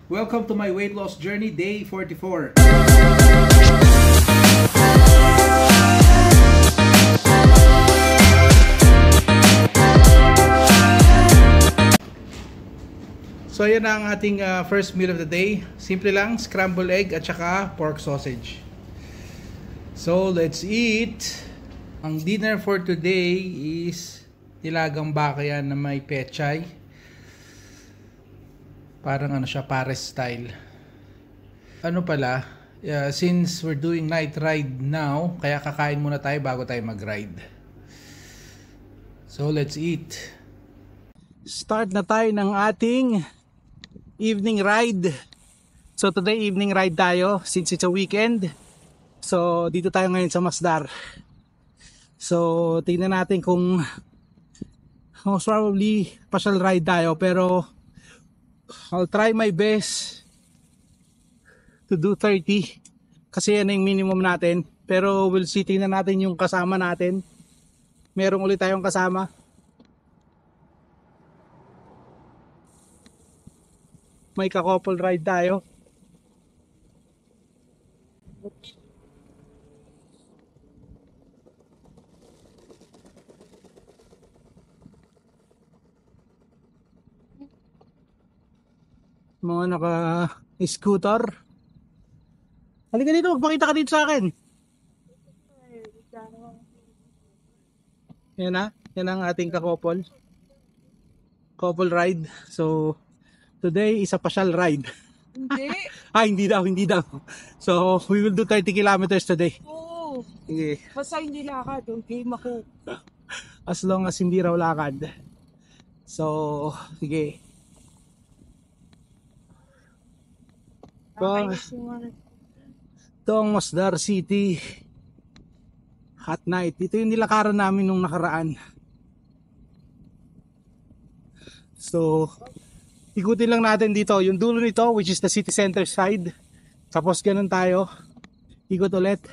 Welcome to my weight loss journey, day 44. So ayan na ang ating first meal of the day. Simple lang, scrambled egg at saka pork sausage. So let's eat. Ang dinner for today is nilagang baka yan na may pechay. Parang ano siya, Pares style. Ano pala, since we're doing night ride now, kaya kakain muna tayo bago tayo mag-ride. So let's eat. Start na tayo ng ating evening ride. So today evening ride tayo since it's a weekend. So dito tayo ngayon sa Masdar. So tingnan natin kung most probably partial ride tayo, pero I'll try my best to do 30 kasi yan yung minimum natin, pero we'll see, tingnan natin yung kasama natin. Merong ulit tayong kasama. May ka-couple ride tayo. Mga naka-scooter. Halika dito, magpakita ka dito sa akin. Yan na, yan ang ating ka-couple. Couple ride. So, today is a pasyal ride. Hindi. Hindi daw. So, we will do 30 kilometers today. Oo. Sige. Basta hindi lakad. Okay, ako. As long as hindi raw lakad. So, sige. Ito ang Masdar City at night. Ito yung nilakaran namin nung nakaraan. So, ikutin lang natin dito yung dulo nito, which is the city center side. Tapos ganun tayo, ikot ulit.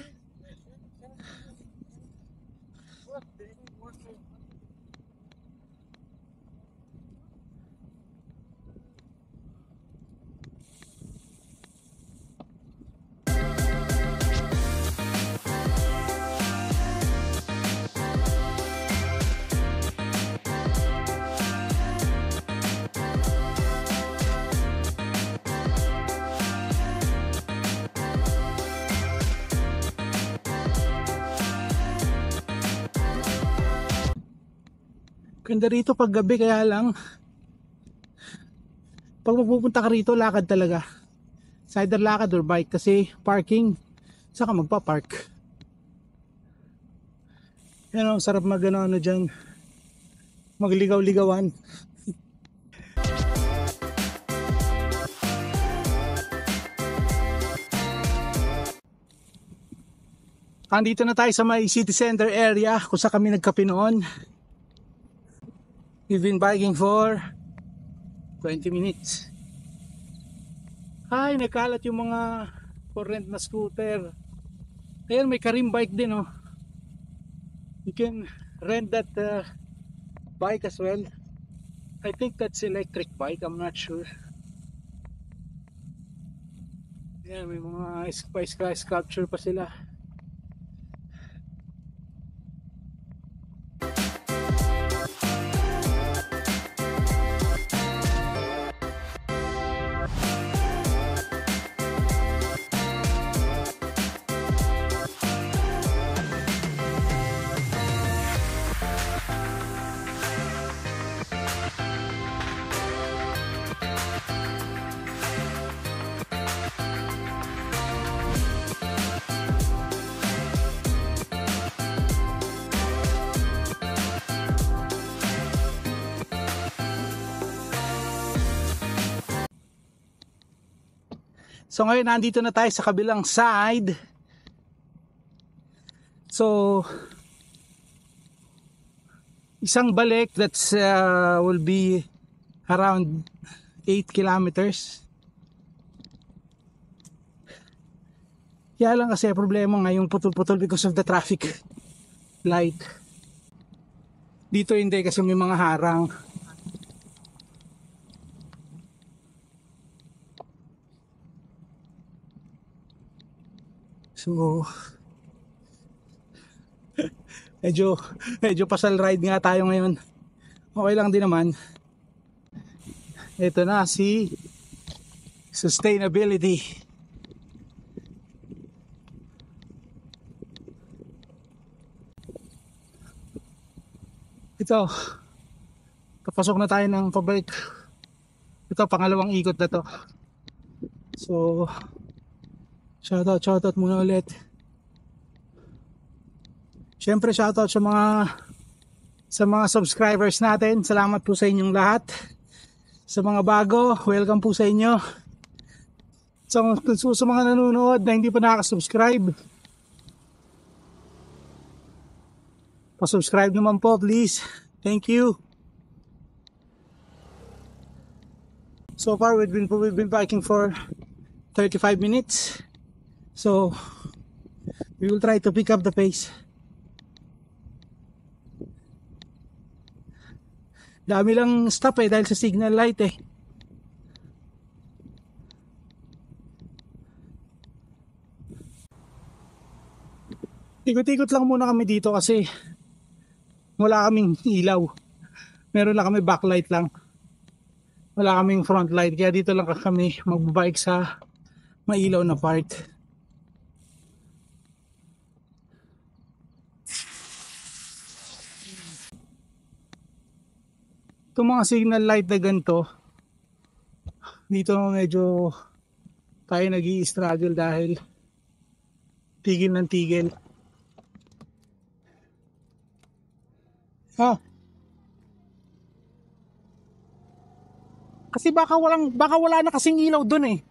Ganda rito pag gabi, kaya lang pag magpupunta ka rito, lakad talaga. It's either lakad or bike kasi parking, saka magpa-park. Yan, ang sarap mag-ano dyan, magligaw-ligawan. Andito na tayo sa may city center area kung saan kami nagkape noon. We've been biking for 20 minutes. Ay, nagkalat yung mga for rent na scooter. Ayan, may Karim bike din, oh. You can rent that bike as well. I think that's electric bike, I'm not sure. Ayan, may mga sky sculpture pa sila. So ngayon nandito na tayo sa kabilang side. So isang balik, that's will be around 8 kilometers. Kaya lang kasi problema ngayong putol-putol because of the traffic light. Dito hindi kasi may mga harang. So, medyo pasal ride nga tayo ngayon. Okay lang din naman. Ito na si sustainability. Ito, papasok na tayo ng pabalik. Ito, pangalawang ikot na to. So, shoutout muna ulit. Siyempre, shoutout sa mga subscribers natin. Salamat po sa inyong lahat. Sa mga bago, welcome po sa inyo. Sa mga nanonood na hindi pa nakaka-subscribe, pa-subscribe naman po, please. Thank you. So far, we've been biking for 35 minutes. So, we will try to pick up the pace. Dami lang stop dahil sa signal light eh. Ikot-ikot lang muna kami dito kasi wala kaming ilaw. Meron lang kami backlight lang. Wala kaming front light. Kaya dito lang kami magbabike sa mailaw na part. Itong mga signal light na ganito, dito medyo tayo nag-i-struggle dahil tigil ng tigil. Kasi baka wala na kasing ilaw doon eh.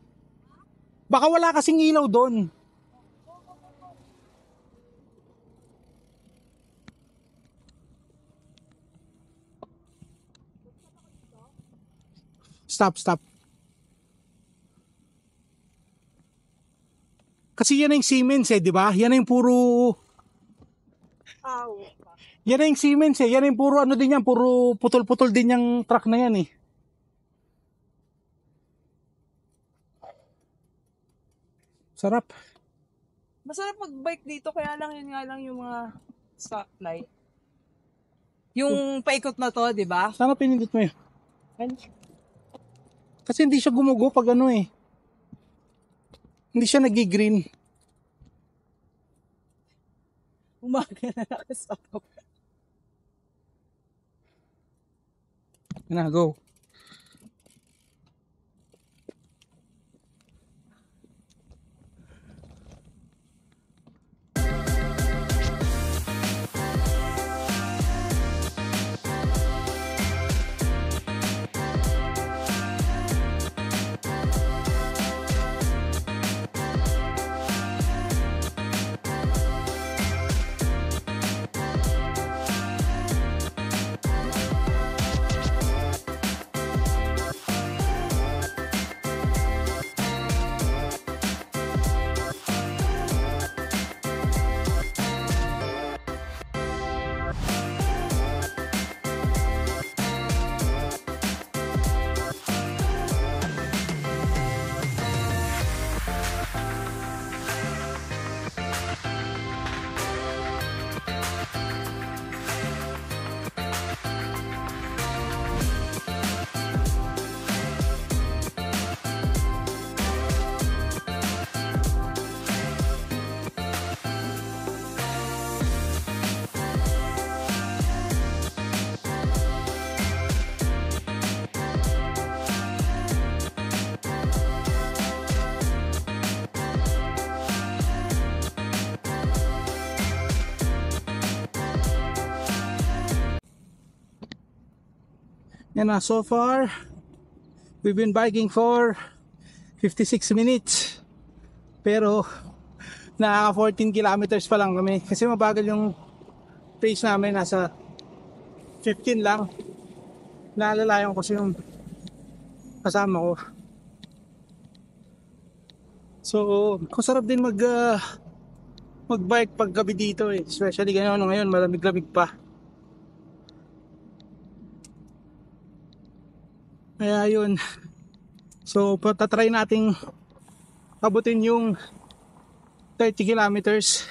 Baka wala kasing ilaw doon. Stop. Kasi yan yung Siemens eh, di ba? Yan yung puro... Yan yung Siemens eh. Yan yung puro ano din yan. Puro putol-putol din yung truck na yan eh. Sarap. Masarap mag-bike dito, kaya lang yun nga lang yung mga stoplight. Yung paikot na to, di ba? Sana pinindot mo yun. Kasi hindi siya gumugo pag ano eh. Hindi siya nag-green. Umaga na nakasapag. Na, go. Yan na, so far we've been biking for 56 minutes. Pero nakaka 14 kilometers pa lang kami kasi mabagal yung pace namin, nasa 15 lang. Naalalayan ko kasi yung kasama ko. So, masarap din magbike pag gabi dito eh. Especially ngayon, malamig-lamig pa. Kaya yun. So, patatry nating abutin yung 30 kilometers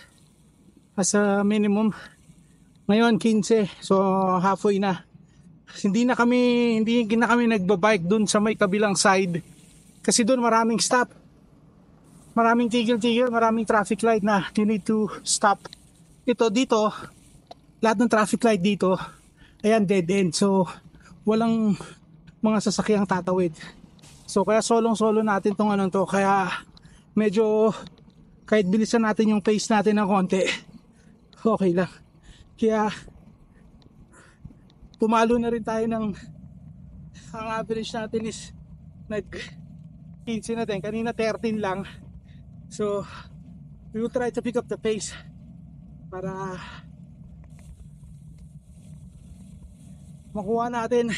as a minimum. Ngayon 15, so halfway na. Hindi na kami nagbabike dun sa may kabilang side kasi dun maraming stop. Maraming tigil-tigil, maraming traffic light na you need to stop. Dito, lahat ng traffic light dito, ayan, dead end. So, walang mga sasakyang tatawid. So, kaya solong-solo natin tong anong to. Kaya, medyo, kahit bilisan natin yung pace natin ng konti, okay lang. Kaya, pumalo na rin tayo ng, ang average natin is, 15 natin. Kanina 13 lang. So, we will try to pick up the pace para makuha natin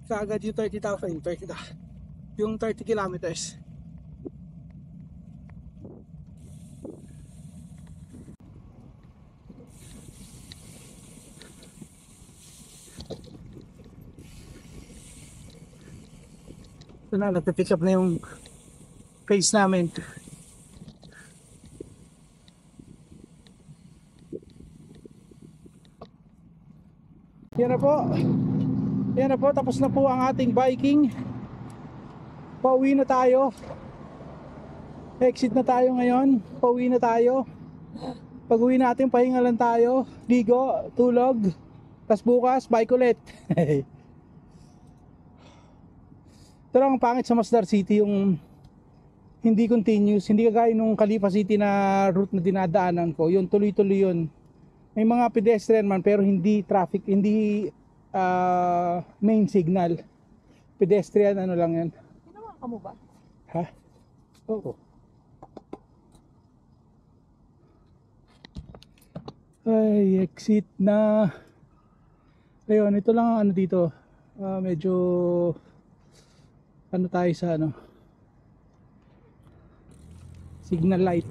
kaagad yung 30 kilometers. So na, nag-pick up na yung pace namin. Yan na po, tapos na po ang ating biking. Pauwi na tayo. Exit na tayo ngayon. Pauwi na tayo. Pag uwi natin, pahinga lang tayo. Ligo, tulog. Tapos bukas, bike ulit. Pero ang pangit sa Masdar City, yung hindi continuous, hindi kagaya nung Calipa City na route na dinadaanan ko. Yun, tuloy-tuloy yun. May mga pedestrian man pero hindi traffic, hindi main signal. Pedestrian ano lang yan. Ginawa ka mo ba? Ha? Oo. Ay, exit na. Ayun, ito lang ang ano dito. Medyo ano tayo sa ano, signal light.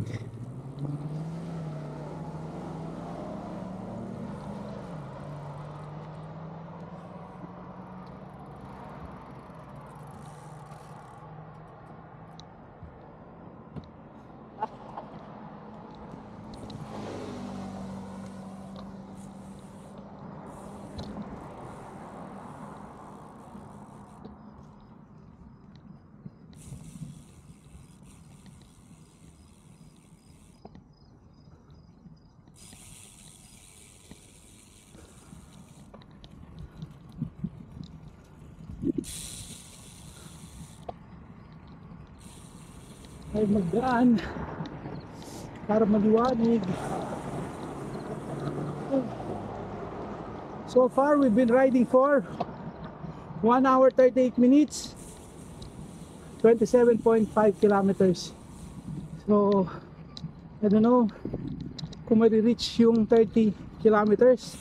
Ay magdaan para maliwanag. So far we've been riding for 1 hour 38 minutes, 27.5 kilometers. So I don't know kung ma-reach yung 30 kilometers,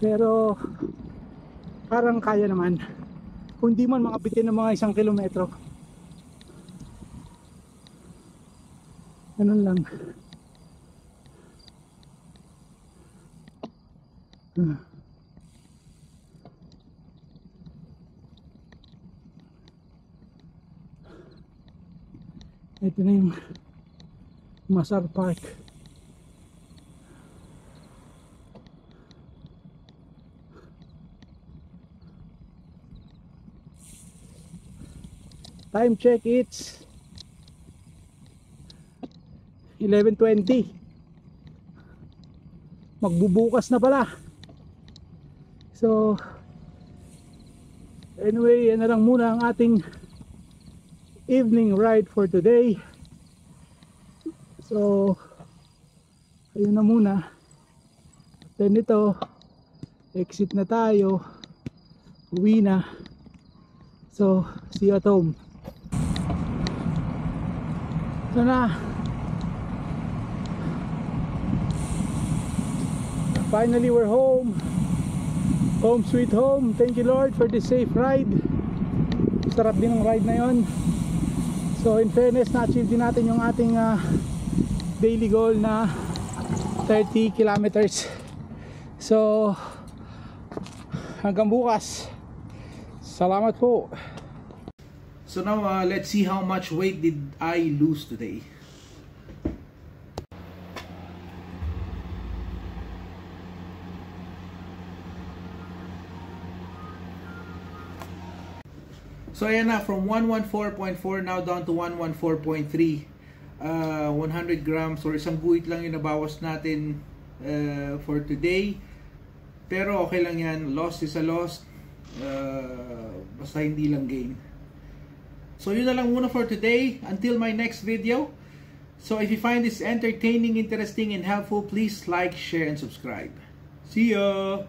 pero parang kaya naman kung di man makabitin ng mga 1 kilometro. Ganun lang. Ito na yung Masar Park. Time check, it's 11:20. Magbubukas na pala. So anyway, yan na lang muna ang ating evening ride for today. So ayun na muna. Then ito, exit na tayo. Uwi na. So see you at home. So na, finally we're home. Home sweet home. Thank you Lord for this safe ride. Sarap din ang ride na yon. So in fairness, na-achieve din natin yung ating daily goal na 30 kilometers. So hanggang bukas. Salamat po. So now let's see how much weight did I lose today. So ayan na, from 114.4 now down to 114.3. 100 grams or isang guhit lang yung nabawas natin for today. Pero okay lang yan, loss is a loss. Basta hindi lang gain. So yun na lang muna for today. Until my next video. So if you find this entertaining, interesting, and helpful, please like, share, and subscribe. See ya!